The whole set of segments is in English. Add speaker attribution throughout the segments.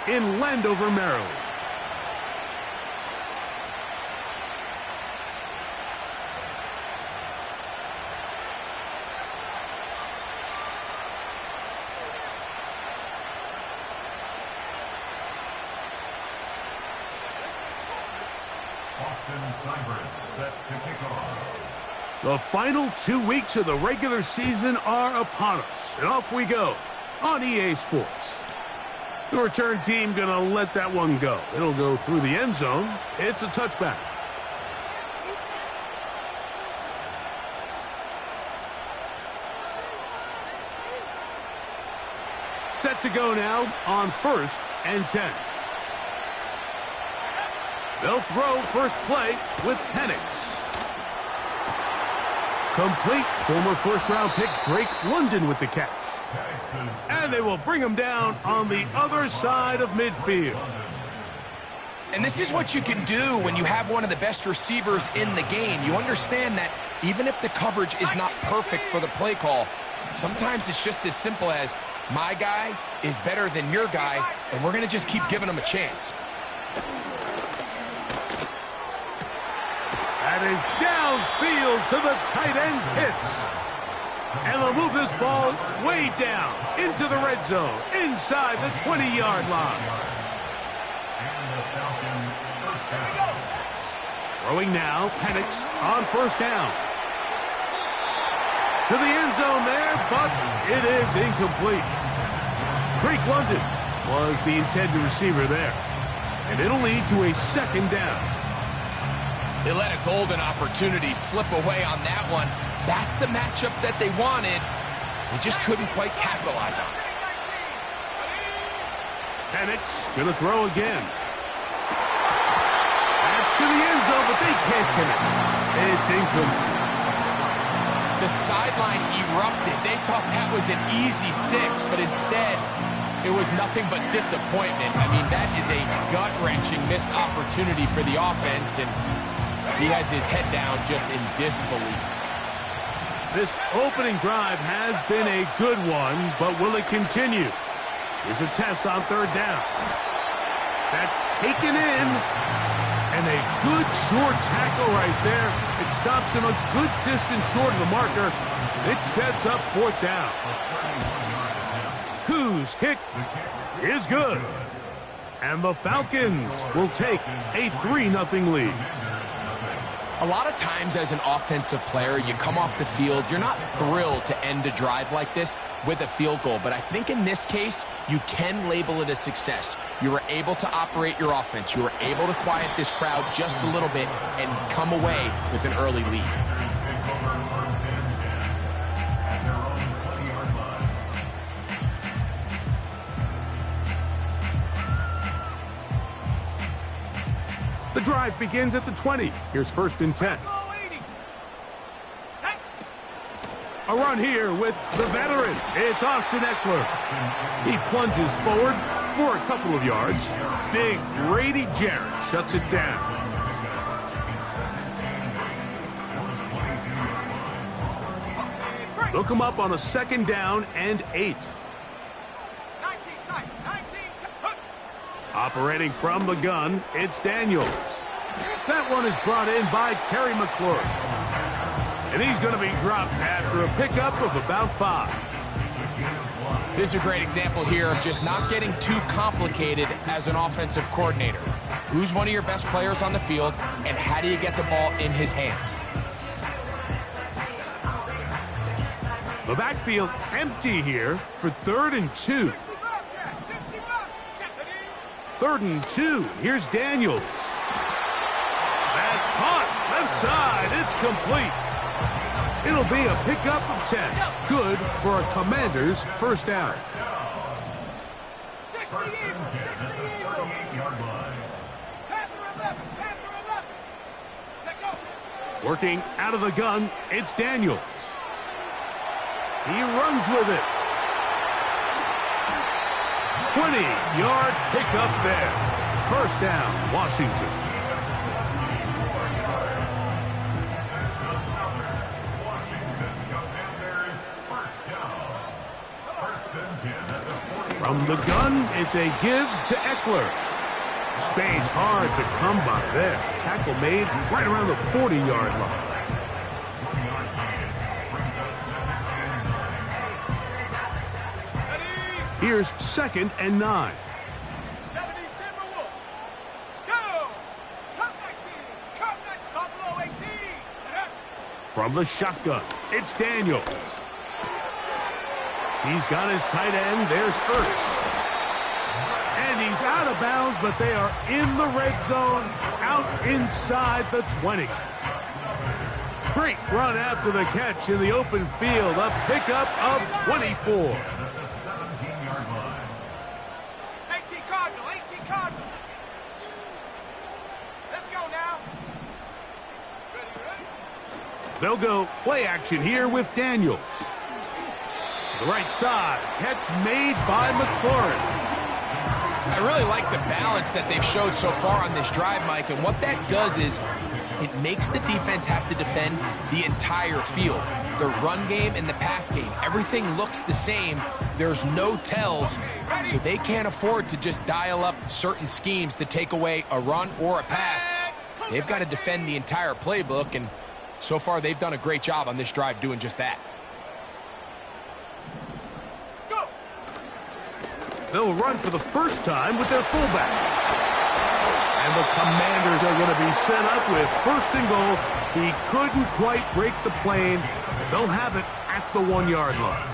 Speaker 1: in Landover, Maryland.
Speaker 2: Set to kick off.
Speaker 1: The final 2 weeks of the regular season are upon us, and off we go on EA Sports. The return team gonna let that one go. It'll go through the end zone. It's a touchback. Set to go now on 1st and 10. They'll throw first play with Penix. Complete. Former first-round pick Drake London with the catch. And they will bring him down on the other side of midfield.
Speaker 3: And this is what you can do when you have one of the best receivers in the game. You understand that even if the coverage is not perfect for the play call, sometimes it's just as simple as my guy is better than your guy, and we're going to just keep giving him a chance.
Speaker 1: That is downfield to the tight end Pitts. And they'll move this ball way down into the red zone, inside the 20-yard line. Throwing now, Penix on first down. To the end zone there, but it is incomplete. Drake London was the intended receiver there. And it'll lead to a second down.
Speaker 3: They let a golden opportunity slip away on that one. That's the matchup that they wanted. They just couldn't quite capitalize on it.
Speaker 1: Penix gonna throw again. That's to the end zone, but they can't connect. It's incomplete.
Speaker 3: The sideline erupted. They thought that was an easy 6, but instead, it was nothing but disappointment. I mean, that is a gut-wrenching missed opportunity for the offense, and he has his head down just in disbelief.
Speaker 1: This opening drive has been a good one, but will it continue? Here's a test on third down. That's taken in, and a good short tackle right there. It stops him a good distance short of the marker. It sets up fourth down. Koo's kick is good. And the Falcons will take a 3-0 lead.
Speaker 3: A lot of times as an offensive player, you come off the field, you're not thrilled to end a drive like this with a field goal. But I think in this case, you can label it a success. You were able to operate your offense. You were able to quiet this crowd just a little bit and come away with an early lead.
Speaker 1: The drive begins at the 20. Here's 1st and 10. A run here with the veteran. It's Austin Eckler. He plunges forward for a couple of yards. Big Grady Jarrett shuts it down. They'll come up on a 2nd down and 8. Operating from the gun, it's Daniels. That one is brought in by Terry McLaurin. And he's going to be dropped after a pickup of about 5.
Speaker 3: This is a great example here of just not getting too complicated as an offensive coordinator. Who's one of your best players on the field, and how do you get the ball in his hands?
Speaker 1: The backfield empty here for 3rd and 2. 3rd and 2. Here's Daniels. That's caught. Left side. It's complete. It'll be a pickup of 10. Good for a Commander's first down. Working out of the gun, it's Daniels. He runs with it. 20-yard pickup there. First down, Washington. From the gun, it's a give to Eckler. Space hard to come by there. Tackle made right around the 40-yard line. Here's 2nd and 9. From the shotgun, it's Daniels. He's got his tight end. There's Ertz. And he's out of bounds, but they are in the red zone, out inside the 20. Great run after the catch in the open field. A pickup of 24.
Speaker 4: 18 Cardinal, 18 Cardinal. Let's go now. Ready?
Speaker 1: They'll go play action here with Daniels. To the right side, catch made by McLaurin.
Speaker 3: I really like the balance that they've showed so far on this drive, Mike, and what that does is it makes the defense have to defend the entire field. The run game and the pass game, everything looks the same. There's no tells, so they can't afford to just dial up certain schemes to take away a run or a pass. They've got to defend the entire playbook, and so far they've done a great job on this drive doing just that.
Speaker 1: They'll run for the first time with their fullback. And the Commanders are going to be set up with 1st and goal. He couldn't quite break the plane. They'll have it at the 1-yard line.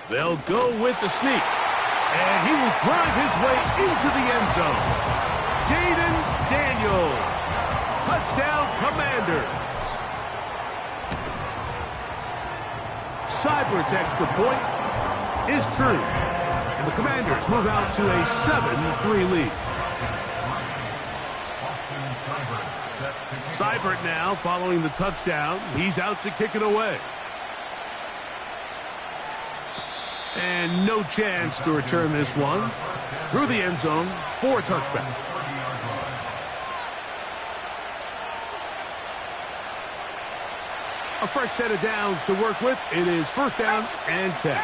Speaker 1: They'll go with the sneak. And he will drive his way into the end zone. Jaden Daniels. Touchdown, Commanders. Seibert's extra point is true. And the Commanders move out to a 7-3 lead. Seibert now following the touchdown. He's out to kick it away. And no chance to return this one. Through the end zone for a touchback. A fresh set of downs to work with. It is 1st down and 10.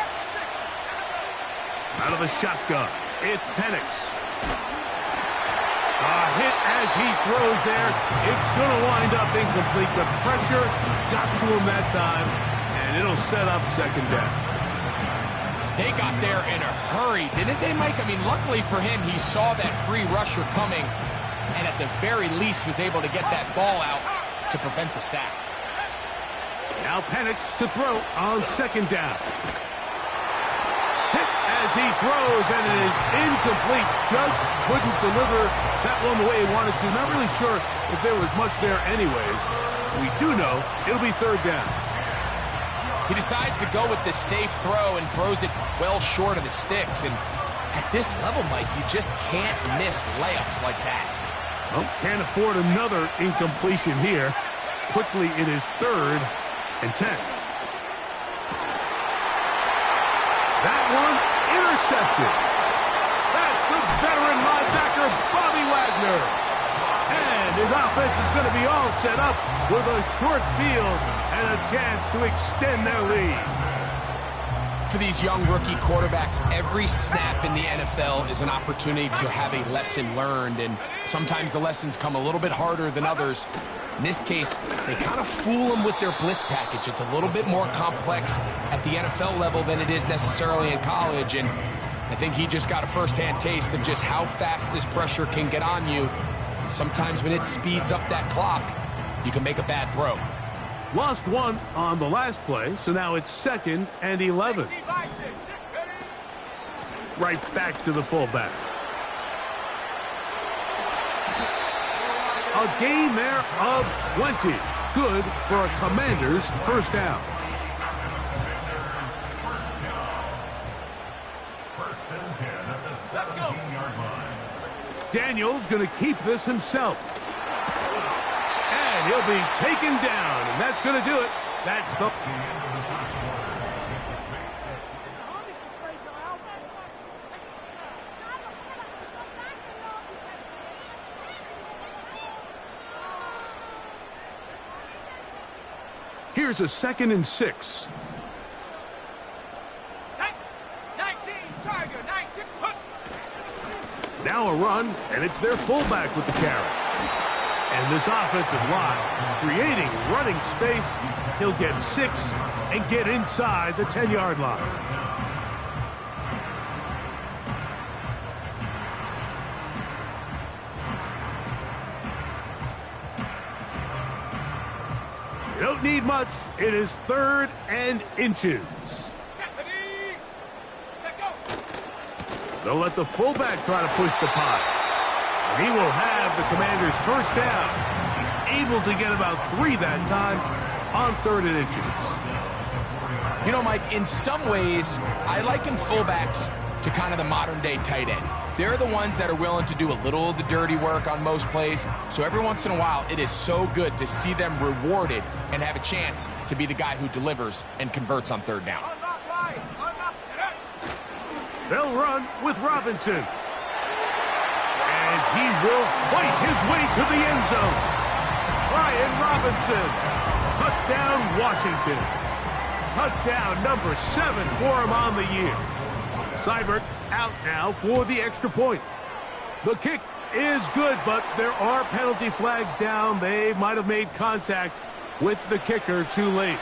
Speaker 1: Out of the shotgun, it's Penix. A hit as he throws there. It's going to wind up incomplete. The pressure got to him that time, and it'll set up 2nd down.
Speaker 3: They got there in a hurry, didn't they, Mike? I mean, luckily for him, he saw that free rusher coming, and at the very least was able to get that ball out to prevent the sack.
Speaker 1: Now Penix to throw on 2nd down. Hit as he throws, and it is incomplete. Just couldn't deliver that one the way he wanted to. Not really sure if there was much there anyways. We do know it'll be 3rd down.
Speaker 3: He decides to go with the safe throw and throws it well short of the sticks. And at this level, Mike, you just can't miss layups like that.
Speaker 1: Well, can't afford another incompletion here. Quickly, it is 3rd and 10. That one intercepted. That's the veteran linebacker, Bobby Wagner. And his offense is going to be all set up with a short field and a chance to extend their lead.
Speaker 3: For these young rookie quarterbacks, every snap in the NFL is an opportunity to have a lesson learned, and sometimes the lessons come a little bit harder than others. In this case, they kind of fool them with their blitz package. It's a little bit more complex at the NFL level than it is necessarily in college, and I think he just got a first-hand taste of just how fast this pressure can get on you. And sometimes when it speeds up that clock, you can make a bad throw.
Speaker 1: Lost one on the last play, so now it's 2nd and 11. Right back to the fullback. A gain there of 20. Good for a Commanders 1st down. Daniels going to keep this himself. And he'll be taken down, and that's going to do it. That's the... Here's a 2nd and 6.
Speaker 4: Set. 19, Tiger, 19. Hook.
Speaker 1: Now a run, and it's their fullback with the carry. And this offensive line creating running space. He'll get 6 and get inside the 10-yard line. You don't need much. It is 3rd and inches.
Speaker 4: Set, ready. Set, go.
Speaker 1: They'll let the fullback try to push the pot. And he will have the Commanders' first down. He's able to get about 3 that time on 3rd and inches.
Speaker 3: You know, Mike, in some ways, I liken fullbacks to kind of the modern-day tight end. They're the ones that are willing to do a little of the dirty work on most plays. So every once in a while, it is so good to see them rewarded and have a chance to be the guy who delivers and converts on 3rd down.
Speaker 4: Unlock line. Unlock. Set.
Speaker 1: They'll run with Robinson. And he will fight his way to the end zone. Brian Robinson. Touchdown, Washington. Touchdown number 7 for him on the year. Seibert out now for the extra point. The kick is good, but there are penalty flags down. They might have made contact with the kicker too late.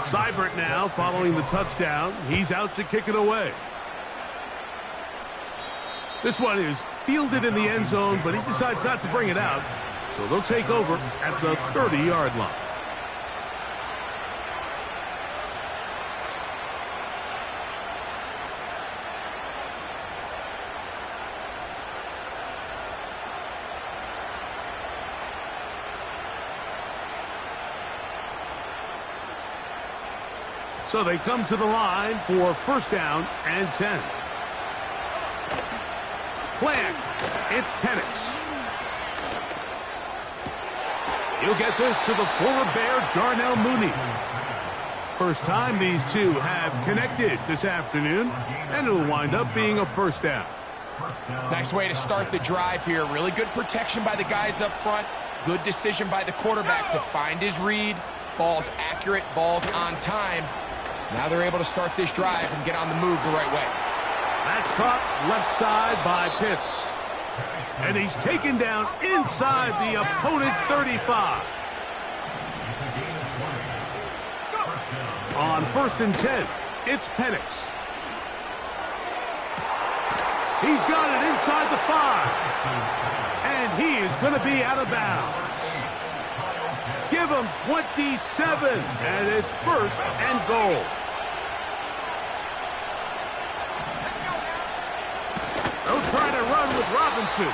Speaker 1: Seibert now following the touchdown. He's out to kick it away. This one is fielded in the end zone, but he decides not to bring it out. So they'll take over at the 30-yard line. So they come to the line for 1st down and 10. Plant. It's Penix. He'll get this to the former Bear, Darnell Mooney. First time these two have connected this afternoon, and it'll wind up being a 1st down.
Speaker 3: Nice way to start the drive here. Really good protection by the guys up front. Good decision by the quarterback to find his read. Ball's accurate, ball's on time. Now they're able to start this drive and get on the move the right way.
Speaker 1: That's caught left side by Pitts. And he's taken down inside the opponent's 35. On 1st and 10, it's Penix. He's got it inside the 5. And he is going to be out of bounds. Give him 27, and it's 1st and goal. They'll try to run with Robinson.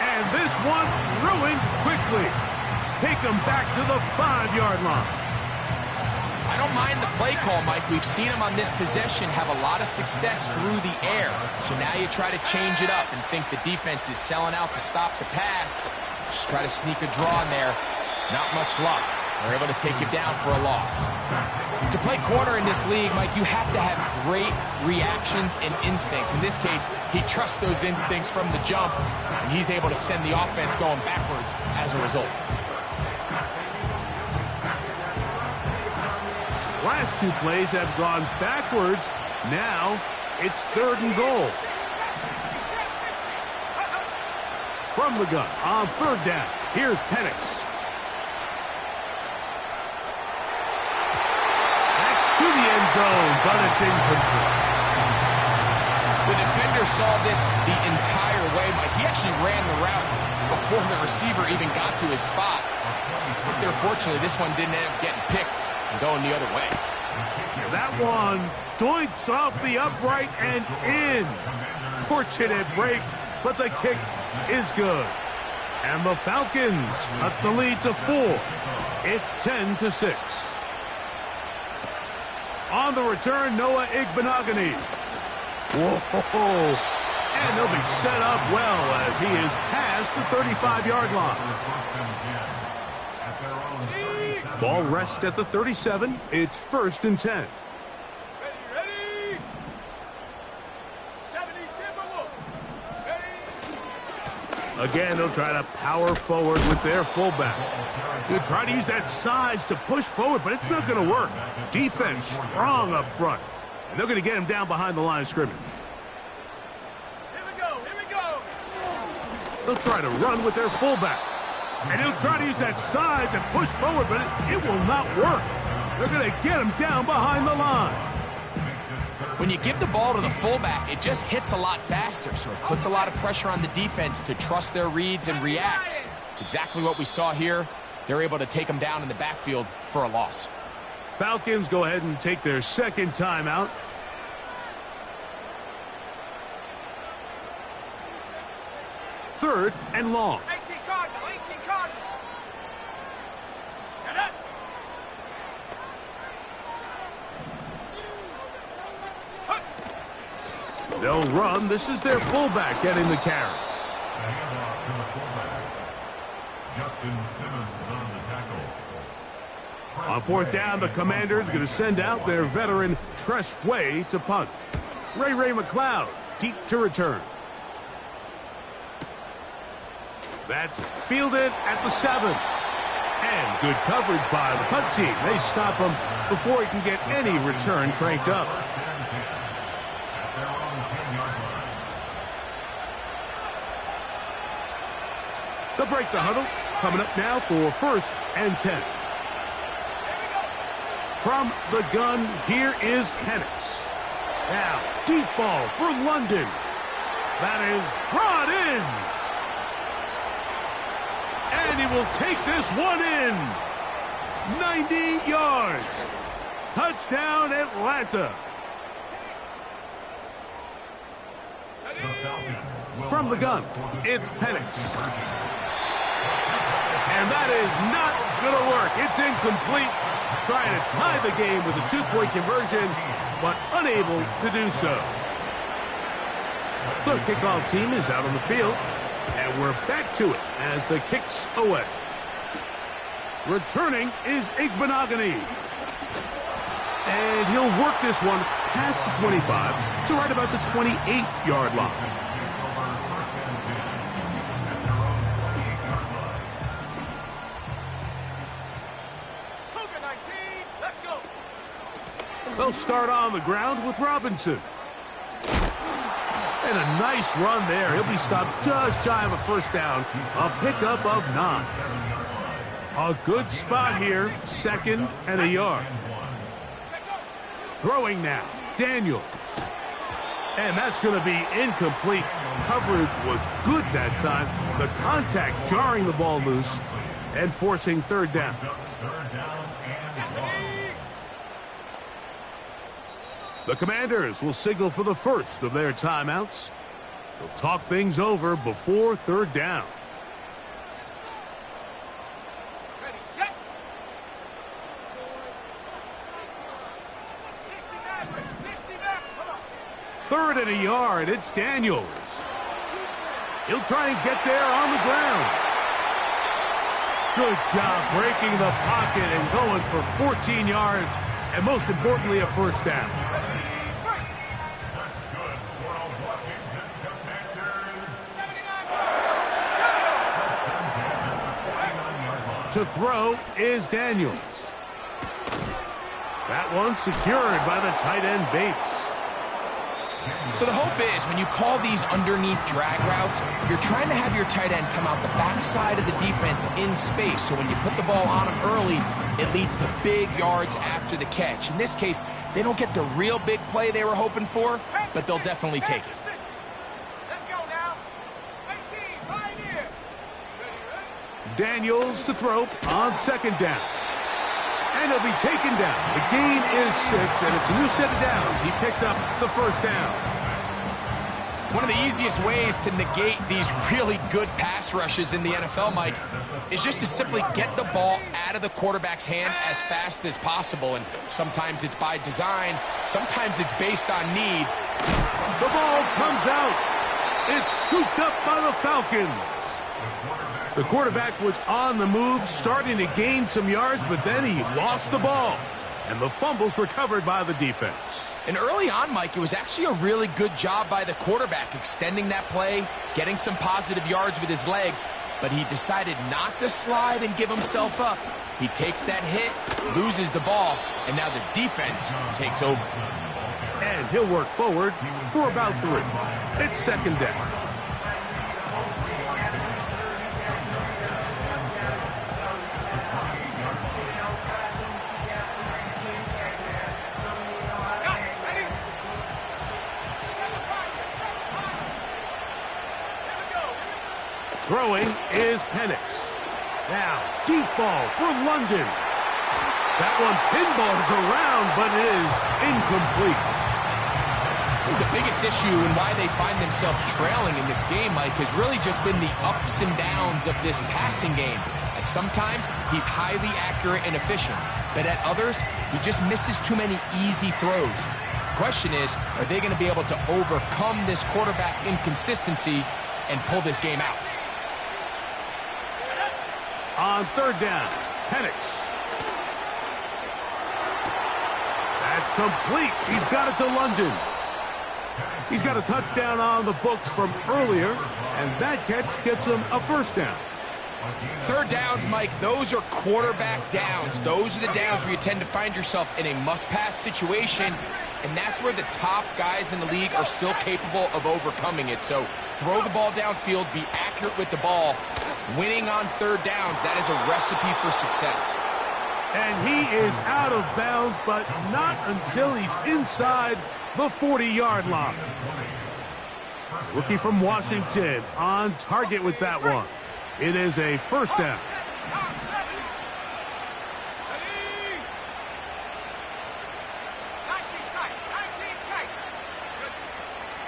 Speaker 1: And this one ruined quickly. Take him back to the 5-yard line.
Speaker 3: I don't mind the play call, Mike. We've seen him on this possession have a lot of success through the air. So now you try to change it up and think the defense is selling out to stop the pass. Just try to sneak a draw in there. Not much luck. They're able to take you down for a loss. To play corner in this league, Mike, you have to have great reactions and instincts. In this case, he trusts those instincts from the jump, and he's able to send the offense going backwards as a result.
Speaker 1: Last 2 plays have gone backwards. Now it's 3rd and goal. From the gun on 3rd down. Here's Penix. To the end zone, but it's incomplete.
Speaker 3: The defender saw this the entire way, Mike. He actually ran the route before the receiver even got to his spot. But unfortunately, this one didn't end up getting picked and going the other way.
Speaker 1: Yeah, that one doinks off the upright and in. Fortunate break, but the kick is good. And the Falcons cut the lead to 4. It's 10-6. On the return, Noah Igbenogany. Whoa! And they'll be set up well as he is past the 35-yard line. Ball rests at the 37. It's 1st and 10.
Speaker 4: Ready. 70, ready.
Speaker 1: Again, they'll try to power forward with their fullback. They'll try to use that size to push forward, but it's not going to work. Defense strong up front. And they're going to get him down behind the line of scrimmage.
Speaker 4: Here we go, here we go.
Speaker 1: They'll try to run with their fullback. And he'll try to use that size and push forward, but it will not work. They're going to get him down behind the line.
Speaker 3: When you give the ball to the fullback, it just hits a lot faster, so it puts a lot of pressure on the defense to trust their reads and react. It's exactly what we saw here. They're able to take him down in the backfield for a loss.
Speaker 1: Falcons go ahead and take their second timeout. Third and long.
Speaker 4: 18 Cardinal, 18 Cardinal. Set up.
Speaker 1: They'll run. This is their fullback getting the carry.
Speaker 2: Handoff to the fullback. Justin Simmons on the tackle.
Speaker 1: On fourth down, the Commanders going to send out their veteran Tress Way to punt. Ray McLeod deep to return. That's fielded at the 7. And good coverage by the punt team. They stop him before he can get any return cranked up. They'll break the huddle. Coming up now for first and 10. From the gun, here is Penix. Now, deep ball for London. That is brought in. And he will take this one in. 90 yards. Touchdown, Atlanta. From the gun, it's Penix. And that is not going to work. It's incomplete. Trying to tie the game with a 2-point conversion, but unable to do so. The kickoff team is out on the field, and we're back to it as the kick's away. Returning is Igbenogany. And he'll work this one past the 25 to right about the 28-yard line. They'll start on the ground with Robinson. And a nice run there. He'll be stopped just shy of a first down. A pickup of 9. A good spot here. Second and a yard. Throwing now. Daniels. And that's going to be incomplete. Coverage was good that time. The contact jarring the ball loose and forcing third down. The Commanders will signal for the first of their timeouts. They'll talk things over before third down.
Speaker 4: Ready, set. 60 back, come on.
Speaker 1: Third and a yard, it's Daniels. He'll try and get there on the ground. Good job breaking the pocket and going for 14 yards, and most importantly, a first down. To throw is Daniels. That one secured by the tight end Bates.
Speaker 3: So the hope is when you call these underneath drag routes, you're trying to have your tight end come out the backside of the defense in space. So when you put the ball on him early, it leads to big yards after the catch. In this case, they don't get the real big play they were hoping for, but they'll definitely take it.
Speaker 4: Let's go now. 18, Pioneer.
Speaker 1: Daniels to throw on second down. And he'll be taken down. The gain is 6, and it's a new set of downs. He picked up the first down.
Speaker 3: One of the easiest ways to negate these really good pass rushes in the NFL, Mike, is just to simply get the ball out of the quarterback's hand as fast as possible. And sometimes it's by design. Sometimes it's based on need.
Speaker 1: The ball comes out. It's scooped up by the Falcons. The quarterback was on the move, starting to gain some yards, but then he lost the ball. And the fumble's recovered by the defense.
Speaker 3: And early on, Mike, it was actually a really good job by the quarterback extending that play, getting some positive yards with his legs, but he decided not to slide and give himself up. He takes that hit, loses the ball, and now the defense takes over.
Speaker 1: And he'll work forward for about 3. It's second down. Throwing is Penix. Now, deep ball for London. That one pinballs around, but it is incomplete.
Speaker 3: The biggest issue and why they find themselves trailing in this game, Mike, has really just been the ups and downs of this passing game. And sometimes he's highly accurate and efficient, but at others, he just misses too many easy throws. The question is, are they going to be able to overcome this quarterback inconsistency and pull this game out?
Speaker 1: On third down, Penix. That's complete. He's got it to London. He's got a touchdown on the books from earlier, and that catch gets him a first down.
Speaker 3: Third downs, Mike, those are quarterback downs. Those are the downs where you tend to find yourself in a must-pass situation, and that's where the top guys in the league are still capable of overcoming it. So throw the ball downfield, be accurate with the ball. Winning on third downs, that is a recipe for success.
Speaker 1: And he is out of bounds, but not until he's inside the 40-yard line. Rookie from Washington on target with that one. It is a first down.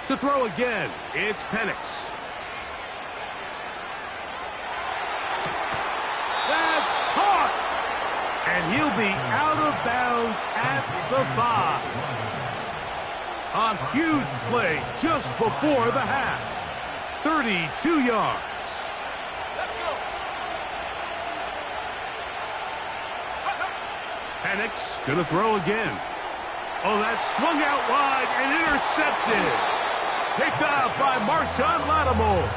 Speaker 1: To throw again, it's Penix. That's caught! And he'll be out of bounds at the 5. A huge play just before the half. 32 yards. Penix gonna throw again. Oh, that's swung out wide and intercepted. Picked off by Marshawn Lattimore.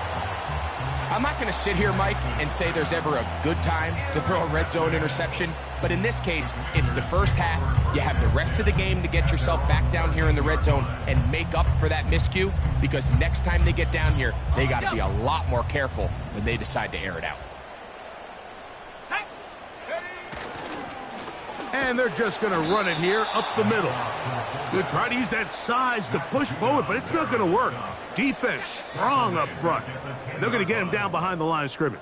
Speaker 3: I'm not going to sit here, Mike, and say there's ever a good time to throw a red zone interception, but in this case, it's the first half. You have the rest of the game to get yourself back down here in the red zone and make up for that miscue, because next time they get down here, they got to be a lot more careful when they decide to air it out.
Speaker 1: And they're just going to run it here up the middle. They'll try to use that size to push forward, but it's not going to work. Defense strong up front. And they're going to get him down behind the line of scrimmage.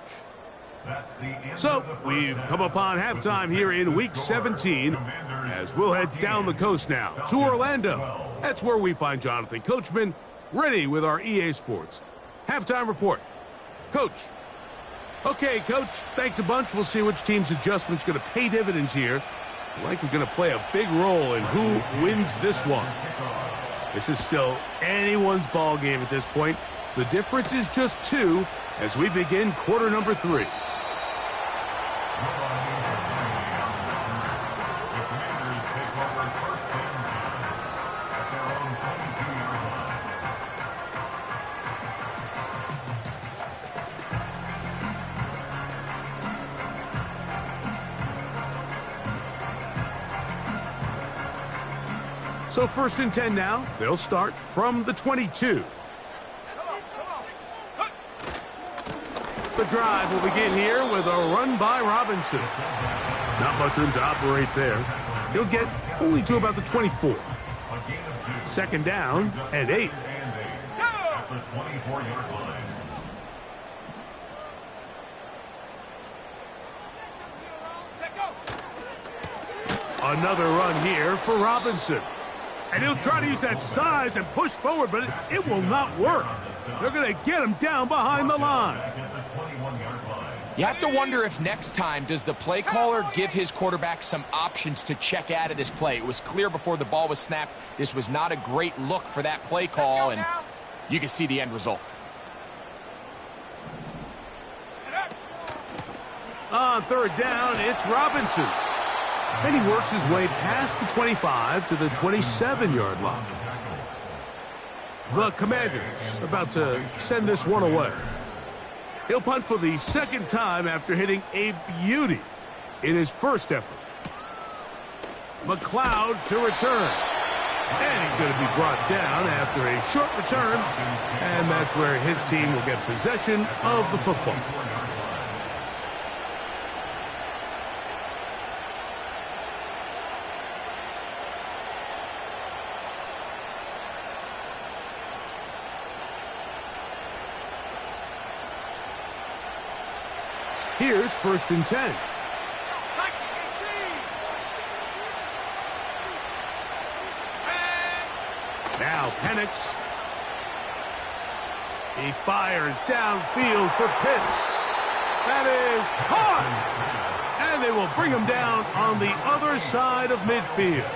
Speaker 1: So we've come upon halftime here in Week 17 as we'll head down the coast now to Orlando. That's where we find Jonathan Coachman ready with our EA Sports halftime report. Coach. Okay, Coach, thanks a bunch. We'll see which team's adjustment's going to pay dividends here. I like we're going to play a big role in who wins this one. This is still anyone's ball game at this point. The difference is just 2 as we begin quarter number 3. So first and 10 now. They'll start from the 22. The drive will begin here with a run by Robinson. Not much room to operate there. He'll get only to about the 24. Second down and 8.
Speaker 2: At the 24-yard line.
Speaker 1: Another run here for Robinson. And he'll try to use that size and push forward, but it will not work. They're going to get him down behind the line.
Speaker 3: You have to wonder if next time does the play caller give his quarterback some options to check out of this play. It was clear before the ball was snapped. This was not a great look for that play call, and you can see the end result.
Speaker 1: On third down, it's Robinson. And he works his way past the 25 to the 27-yard line. The Commanders about to send this one away. He'll punt for the second time after hitting a beauty in his first effort. McLeod to return. And he's going to be brought down after a short return. And that's where his team will get possession of the football. Here's 1st and 10. Now Penix. He fires downfield for Pitts. That is hard. And they will bring him down on the other side of midfield.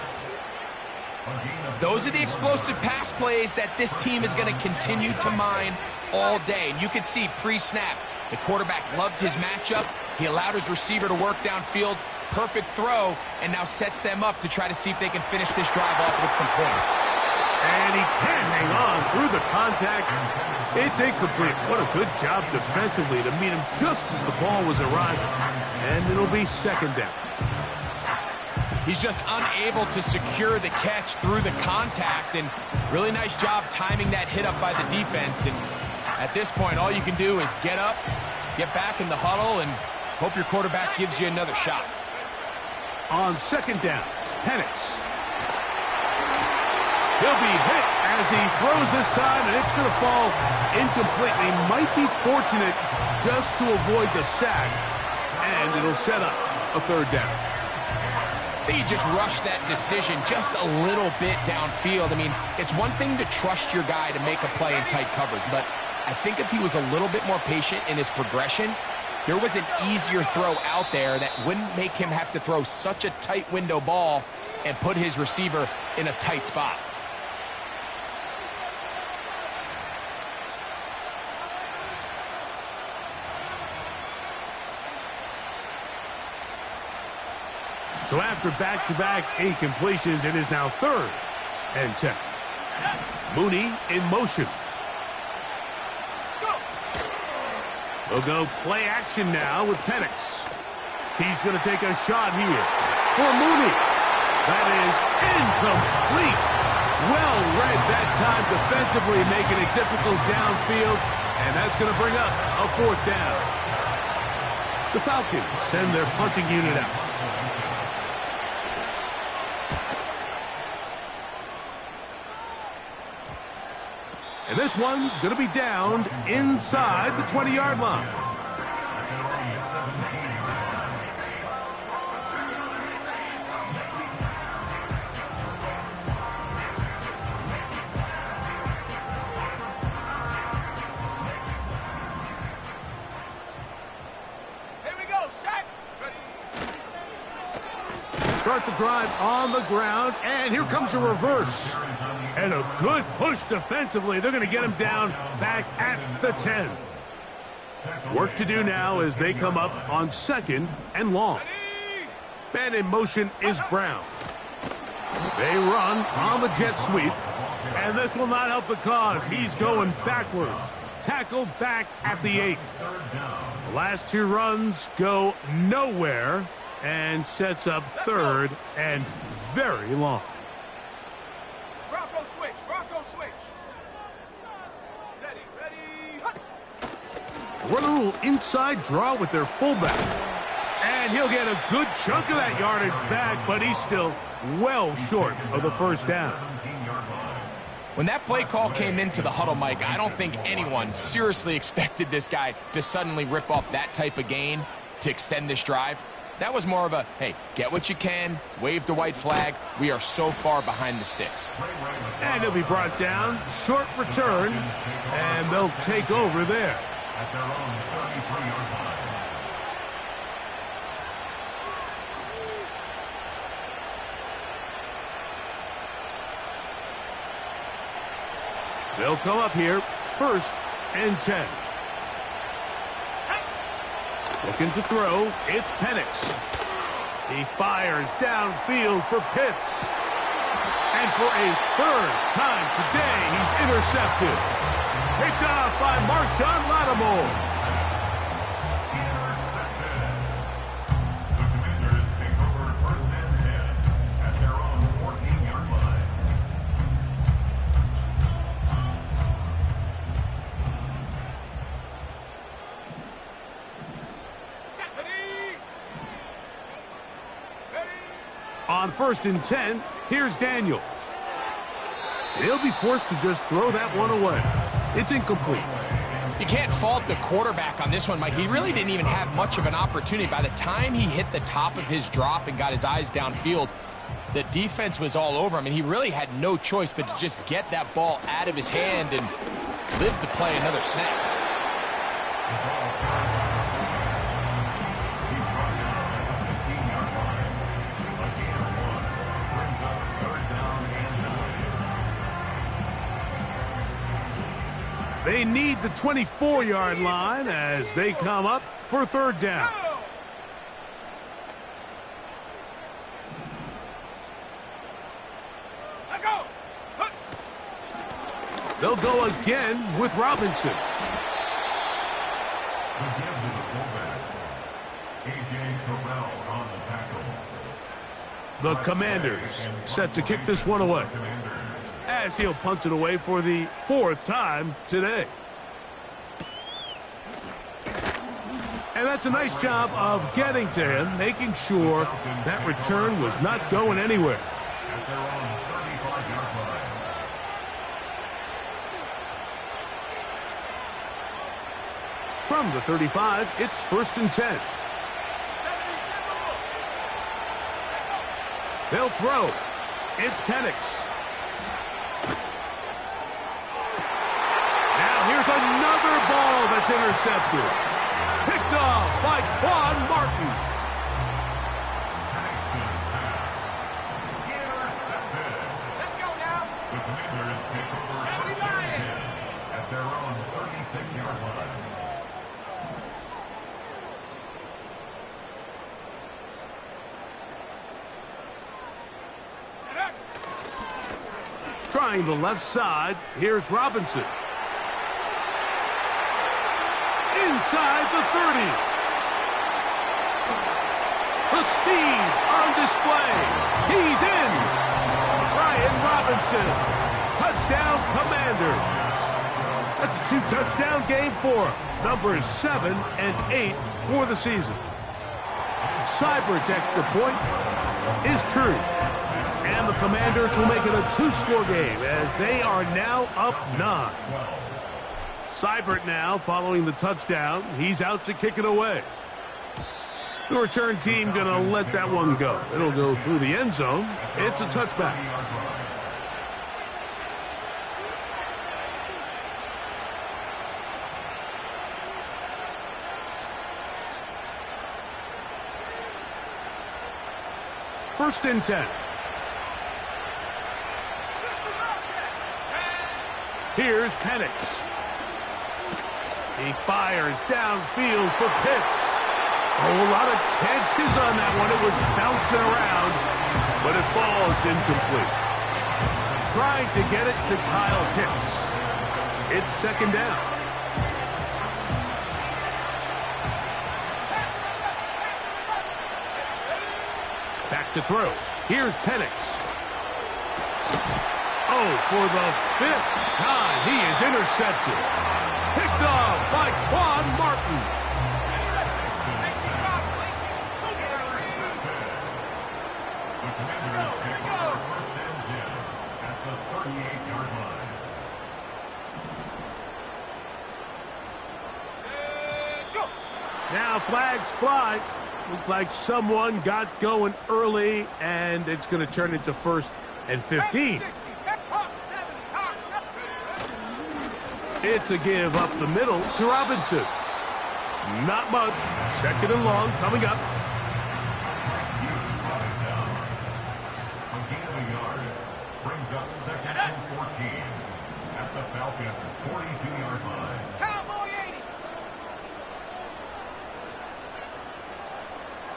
Speaker 3: Those are the explosive pass plays that this team is going to continue to mine all day. And you can see pre-snap, the quarterback loved his matchup. He allowed his receiver to work downfield. Perfect throw, and now sets them up to try to see if they can finish this drive off with some points.
Speaker 1: And he can't hang on through the contact. It's incomplete. What a good job defensively to meet him just as the ball was arriving. And it'll be 2nd down.
Speaker 3: He's just unable to secure the catch through the contact, and really nice job timing that hit up by the defense. And at this point, all you can do is get up, get back in the huddle, and hope your quarterback gives you another shot.
Speaker 1: On 2nd down, Penix. He'll be hit as he throws this time, and it's going to fall incomplete. He might be fortunate just to avoid the sack, and it'll set up a 3rd down.
Speaker 3: I think he just rushed that decision just a little bit downfield. I mean, it's one thing to trust your guy to make a play in tight coverage, but I think if he was a little bit more patient in his progression, there was an easier throw out there that wouldn't make him have to throw such a tight window ball and put his receiver in a tight spot.
Speaker 1: So after back-to-back incompletions, it is now 3rd and 10. Mooney in motion. We'll go play action now with Penix. He's going to take a shot here for Mooney. That is incomplete. Well read that time defensively, making it difficult downfield. And that's going to bring up a 4th down. The Falcons send their punting unit out. And this one's going to be downed inside the 20-yard line.
Speaker 4: Here we go, set. Ready.
Speaker 1: Start the drive on the ground, and here comes a reverse. And a good push defensively. They're going to get him down back at the 10. Work to do now as they come up on 2nd and long. Man in motion is Brown. They run on the jet sweep. And this will not help the cause. He's going backwards. Tackled back at the 8. The last 2 runs go nowhere and sets up 3rd and very long.
Speaker 4: Bronco switch. Ready. Hut.
Speaker 1: Run a little inside draw with their fullback. And he'll get a good chunk of that yardage back, but he's still well short of the 1st down.
Speaker 3: When that play call came into the huddle, Mike, I don't think anyone seriously expected this guy to suddenly rip off that type of gain to extend this drive. That was more of a, hey, get what you can, wave the white flag. We are so far behind the sticks.
Speaker 1: And he'll be brought down, short return, and they'll take over there.
Speaker 2: At their own 33-yard line.
Speaker 1: They'll come up here, 1st and 10. Looking to throw, it's Penix. He fires downfield for Pitts. And for a third time today, he's intercepted. Picked off by Marshawn Lattimore.
Speaker 2: The Commanders take over 1st and 10 at their own 14-yard line.
Speaker 1: On 1st and 10, here's Daniels. He'll be forced to just throw that one away. It's incomplete.
Speaker 3: You can't fault the quarterback on this one, Mike. He really didn't even have much of an opportunity. By the time he hit the top of his drop and got his eyes downfield, the defense was all over him, and he really had no choice but to just get that ball out of his hand and live to play another snap.
Speaker 1: They need the 24-yard line as they come up for 3rd down. They'll go again with Robinson.
Speaker 2: Again to the fullback. A.J. Terrell on the tackle.
Speaker 1: The Commanders set to kick this one away, as he'll punt it away for the 4th time today. And that's a nice job of getting to him, making sure that return was not going anywhere.
Speaker 2: At their own 35-yard line.
Speaker 1: From the 35, it's 1st and 10. They'll throw. It's Penix. Here's another ball that's intercepted. Picked off by Quan Martin.
Speaker 4: Let's go now.
Speaker 2: The Commanders take over 1st and 10 at their own 36-yard line.
Speaker 1: Trying the left side, here's Robinson. Inside the 30. The speed on display. He's in. Brian Robinson. Touchdown, Commanders. That's a 2-touchdown game for him. Numbers 7 and 8 for the season. Seibert's extra point is true. And the Commanders will make it a 2-score game as they are now up 9. Seibert now following the touchdown. He's out to kick it away. The return team going to let that one go. It'll go through the end zone. It's a touchback. First and 10. Here's Penix. He fires downfield for Pitts. A whole lot of chances on that one. It was bouncing around, but it falls incomplete. Trying to get it to Kyle Pitts. It's 2nd down. Back to throw. Here's Penix. Oh, for the 5th time, he is intercepted. Picked off by Quan Martin.
Speaker 2: The Commanders take over 1st and 10 at the 38-yard line.
Speaker 1: Now flags fly. Looked like someone got going early, and it's going to turn into 1st and 15. It's a give up the middle to Robinson. Not much. 2nd and long coming up.
Speaker 2: A gain of a yard brings up 2nd and 14 at the Falcons' 42-yard line.
Speaker 4: Cowboy 80.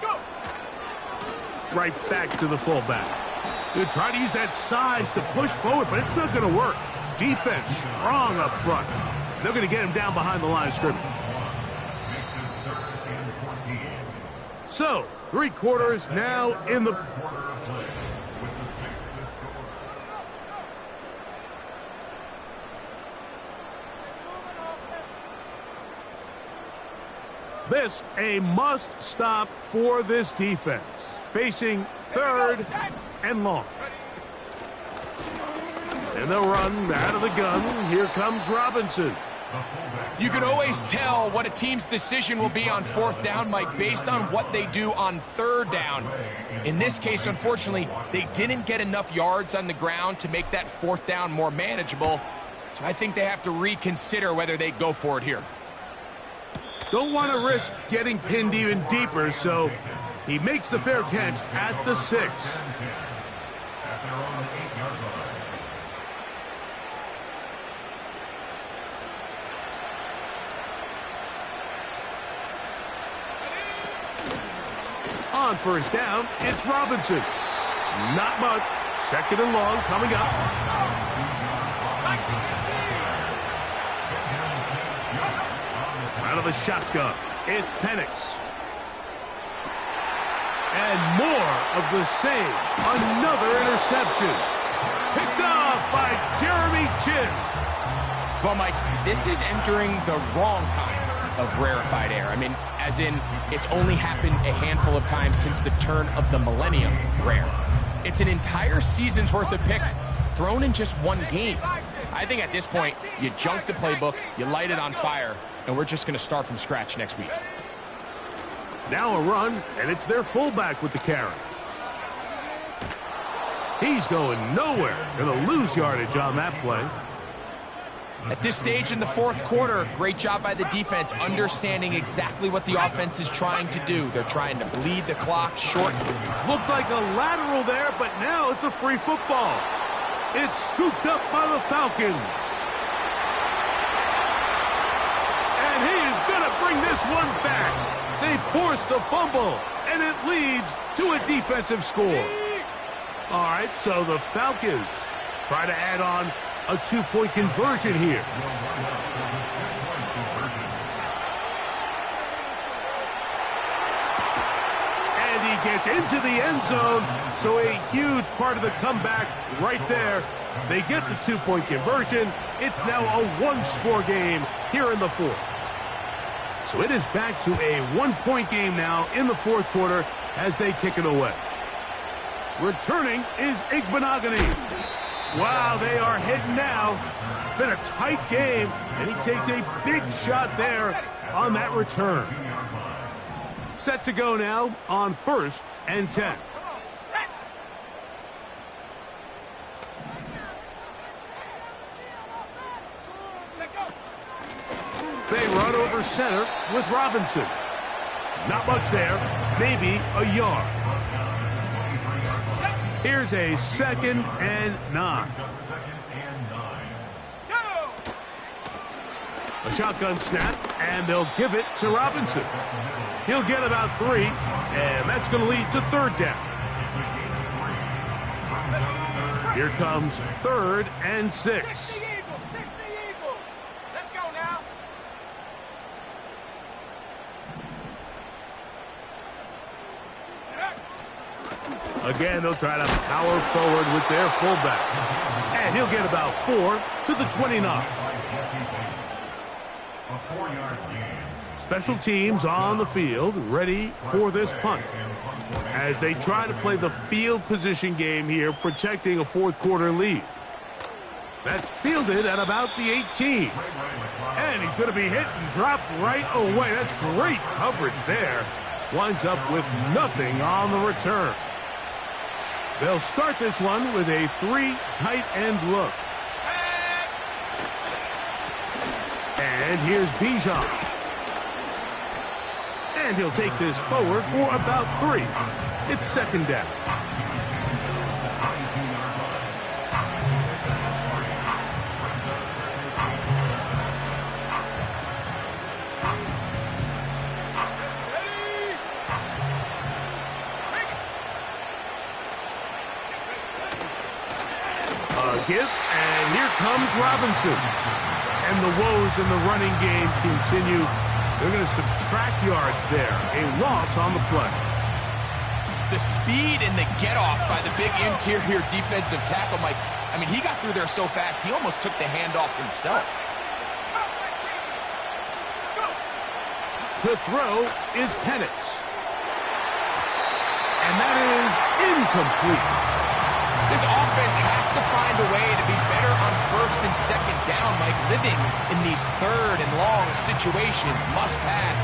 Speaker 4: Go.
Speaker 1: right back to the fullback. They try to use that size to push forward, but it's not going to work. Defense strong up front. They're going to get him down behind the line of scrimmage. So, 3 quarters now in the... This a must-stop for this defense. Facing 3rd and long. And they'll run out of the gun. Here comes Robinson.
Speaker 3: You can always tell what a team's decision will be on 4th down, Mike, based on what they do on 3rd down. In this case, unfortunately, they didn't get enough yards on the ground to make that 4th down more manageable. So I think they have to reconsider whether they go for it here.
Speaker 1: Don't want to risk getting pinned even deeper, so he makes the fair catch at the 6. On 1st down, it's Robinson. Not much. 2nd and long coming up. Out of the shotgun, it's Penix. And more of the same. Another interception. Picked off by Jeremy Chinn.
Speaker 3: Well, Mike, this is entering the wrong kind of rarefied air. I mean, as in, it's only happened a handful of times since the turn of the millennium rare. It's an entire season's worth of picks thrown in just one game. I think at this point, you junk the playbook, you light it on fire, and we're just going to start from scratch next week.
Speaker 1: Now a run, and it's their fullback with the carry. He's going nowhere. Going to lose yardage on that play.
Speaker 3: At this stage in the 4th quarter, great job by the defense, understanding exactly what the offense is trying to do. They're trying to bleed the clock short.
Speaker 1: Looked like a lateral there, but now it's a free football. It's scooped up by the Falcons. And he is going to bring this one back. They force the fumble, and it leads to a defensive score. All right, so the Falcons try to add on a 2-point conversion here. And he gets into the end zone, so a huge part of the comeback right there. They get the 2-point conversion. It's now a 1-score game here in the 4th. So it is back to a 1-point game now in the 4th quarter as they kick it away. Returning is Igbenogany. Wow, they are hitting now. It's been a tight game, and he takes a big shot there on that return. Set to go now on 1st and 10. They run over center with Robinson. Not much there, maybe a yard. Here's a 2nd and 9. A shotgun snap, and they'll give it to Robinson. He'll get about 3, and that's going to lead to 3rd down. Here comes 3rd and 6. Again, they'll try to power forward with their fullback. And he'll get about 4 to the 29. Special teams on the field, ready for this punt. As they try to play the field position game here, protecting a 4th quarter lead. That's fielded at about the 18. And he's going to be hit and dropped right away. That's great coverage there. Winds up with nothing on the return. They'll start this one with a 3 tight end look. And here's Bijan. And he'll take this forward for about 3. It's 2nd down. A give, and here comes Robinson. And the woes in the running game continue. They're going to subtract yards there. A loss on the play.
Speaker 3: The speed and the get-off by the big interior defensive tackle, Mike. I mean, he got through there so fast, he almost took the handoff himself.
Speaker 1: To throw is Penix. And that is incomplete.
Speaker 3: This offense has to find a way to be better on first and second down, Mike. Living in these third and long situations, must pass,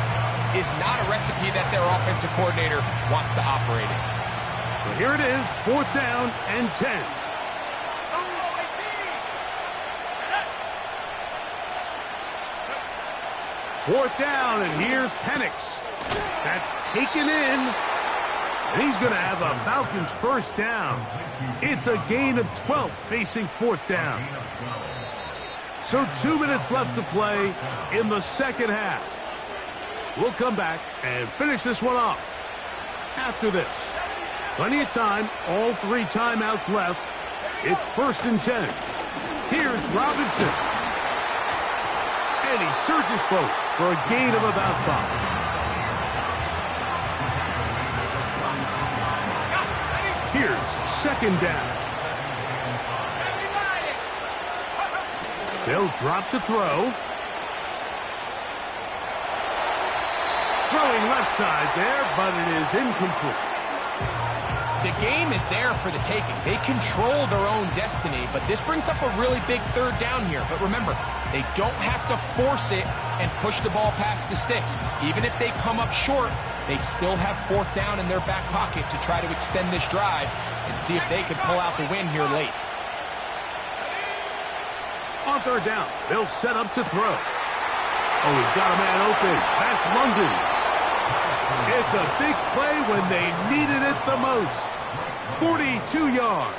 Speaker 3: is not a recipe that their offensive coordinator wants to operate in.
Speaker 1: So here it is, 4th down and 10. Fourth down, and here's Penix. That's taken in. And he's going to have a Falcons first down. It's a gain of 12 facing 4th down. So 2 minutes left to play in the second half. We'll come back and finish this one off after this. Plenty of time, all 3 timeouts left. It's 1st and 10. Here's Robinson. And he surges forward for a gain of about 5. Here's 2nd down. They'll drop to throw. Throwing left side there, but it is incomplete.
Speaker 3: The game is there for the taking. They control their own destiny, but this brings up a really big 3rd down here. But remember, they don't have to force it and push the ball past the sticks. Even if they come up short, they still have 4th down in their back pocket to try to extend this drive and see if they can pull out the win here late.
Speaker 1: On 3rd down, they'll set up to throw. Oh, he's got a man open. That's London. It's a big play when they needed it the most. 42 yards.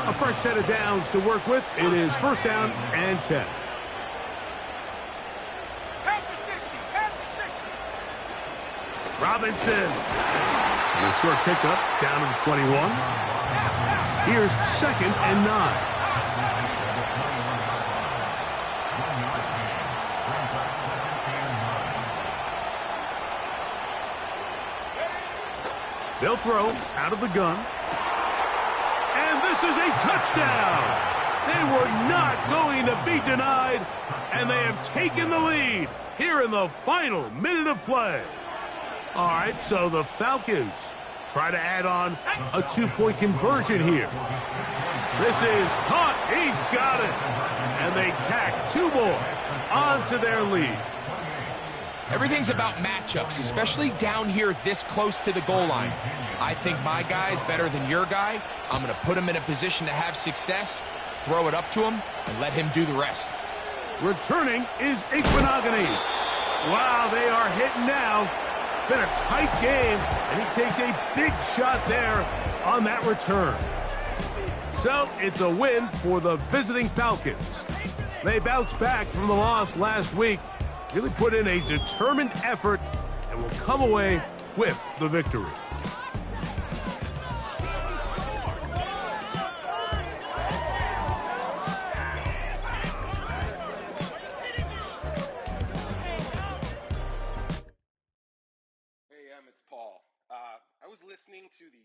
Speaker 1: A fresh set of downs to work with. It is 1st down and 10. Robinson. And a short pickup down to the 21. Here's 2nd and 9. They'll throw out of the gun. And this is a touchdown. They were not going to be denied, and they have taken the lead here in the final minute of play. All right, so the Falcons try to add on a 2-point conversion here. This is caught. He's got it. And they tack 2 more onto their lead.
Speaker 3: Everything's about matchups, especially down here this close to the goal line. I think my guy's better than your guy. I'm going to put him in a position to have success, throw it up to him, and let him do the rest.
Speaker 1: Returning is Igbinoghene. Wow, they are hitting now. Been a tight game, and he takes a big shot there on that return. So it's a win for the visiting Falcons. They bounced back from the loss last week, really put in a determined effort, and will come away with the victory.
Speaker 5: Hey, it's Paul. I was listening to the